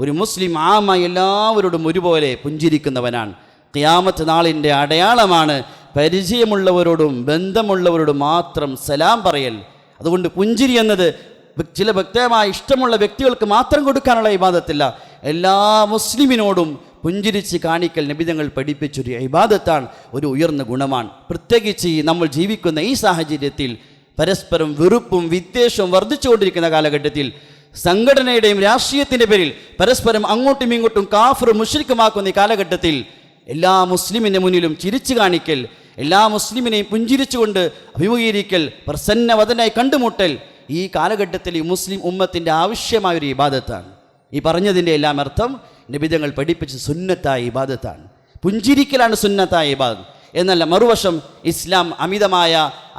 ഒരു മുസ്ലിം ആമായി എല്ലാവരോടും ഒരുപോലെ പുഞ്ചിരിക്കുന്നവനാണ്. ഖിയാമത്ത് നാളിൻ്റെ അടയാളമാണ് പരിചയമുള്ളവരോടും ബന്ധമുള്ളവരോടും മാത്രം സലാം പറയൽ. അതുകൊണ്ട് പുഞ്ചിരി എന്നത് ചില വ്യക്തമായ ഇഷ്ടമുള്ള വ്യക്തികൾക്ക് മാത്രം കൊടുക്കാനുള്ള ഇബാദത്തല്ല, എല്ലാ മുസ്ലിമിനോടും പുഞ്ചിരിച്ച് കാണിക്കൽ നബിതങ്ങൾ പഠിപ്പിച്ചൊരു ഇബാദത്താണ്, ഒരു ഉയർന്ന ഗുണമാണ്. പ്രത്യേകിച്ച് നമ്മൾ ജീവിക്കുന്ന ഈ സാഹചര്യത്തിൽ പരസ്പരം വെറുപ്പും വിദ്വേഷവും വർദ്ധിച്ചുകൊണ്ടിരിക്കുന്ന കാലഘട്ടത്തിൽ സംഘടനയുടെയും രാഷ്ട്രീയത്തിൻ്റെ പേരിൽ പരസ്പരം അങ്ങോട്ടും ഇങ്ങോട്ടും കാഫിർ മുശ്രിക്കുമാക്കുന്ന ഈ കാലഘട്ടത്തിൽ എല്ലാ മുസ്ലിമിൻ്റെ മുന്നിലും ചിരിച്ചു കാണിക്കൽ, എല്ലാ മുസ്ലിമിനെയും പുഞ്ചിരിച്ചുകൊണ്ട് അഭിമുഖീകരിക്കൽ, പ്രസന്നവദനായി കണ്ടുമുട്ടൽ ഈ കാലഘട്ടത്തിൽ ഈ മുസ്ലിം ഉമ്മത്തിൻ്റെ ആവശ്യമായൊരു ഇബാദത്താണ്. ഈ പറഞ്ഞതിൻ്റെ എല്ലാം അർത്ഥം നബിതങ്ങൾ പഠിപ്പിച്ച സുന്നത്തായ ഇബാദത്താണ്. പുഞ്ചിരിക്കലാണ് സുന്നത്തായ ഇബാദത്ത് എന്നല്ല. മറുവശം ഇസ്ലാം അമിതമായ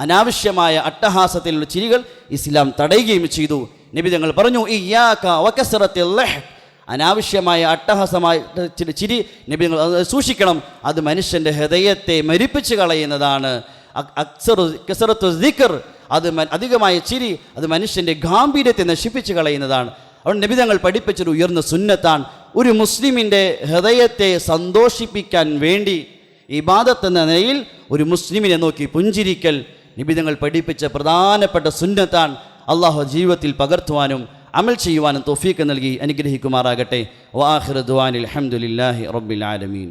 അനാവശ്യമായ അട്ടഹാസത്തിലുള്ള ചിരികൾ ഇസ്ലാം തടയുകയും ചെയ്തു. നബിതങ്ങൾ പറഞ്ഞു, ഇയ്യാക വകസറത്തുൽ ലഹ്, അനാവശ്യമായ അട്ടഹാസമായ ചിരി നബിതങ്ങൾ സൂക്ഷിക്കണം, അത് മനുഷ്യൻ്റെ ഹൃദയത്തെ മരിപ്പിച്ച് കളയുന്നതാണ്. കസറത്തു ദിക്ർ, അത് അധികമായ ചിരി അത് മനുഷ്യൻ്റെ ഗാംഭീര്യത്തെ നശിപ്പിച്ച് കളയുന്നതാണ്. അതുകൊണ്ട് നബിതങ്ങൾ പഠിപ്പിച്ചൊരു ഉയർന്ന സുന്നത്താണ്. ഒരു മുസ്ലിമിൻ്റെ ഹൃദയത്തെ സന്തോഷിപ്പിക്കാൻ വേണ്ടി ഇബാദത്ത് എന്ന നിലയിൽ ഒരു മുസ്ലിമിനെ നോക്കി പുഞ്ചിരിക്കൽ നബിതങ്ങൾ പഠിപ്പിച്ച പ്രധാനപ്പെട്ട സുന്നത്താണ്. അള്ളാഹു ജീവിതത്തിൽ പകർത്തുവാനും അമൽ ചെയ്യുവാനും തൗഫീഖ് നൽകി അനുഗ്രഹിക്കുമാറാകട്ടെ. വആഖിറു ദുആനിൽ ഹംദുലില്ലാഹി റബ്ബിൽ ആലമീൻ.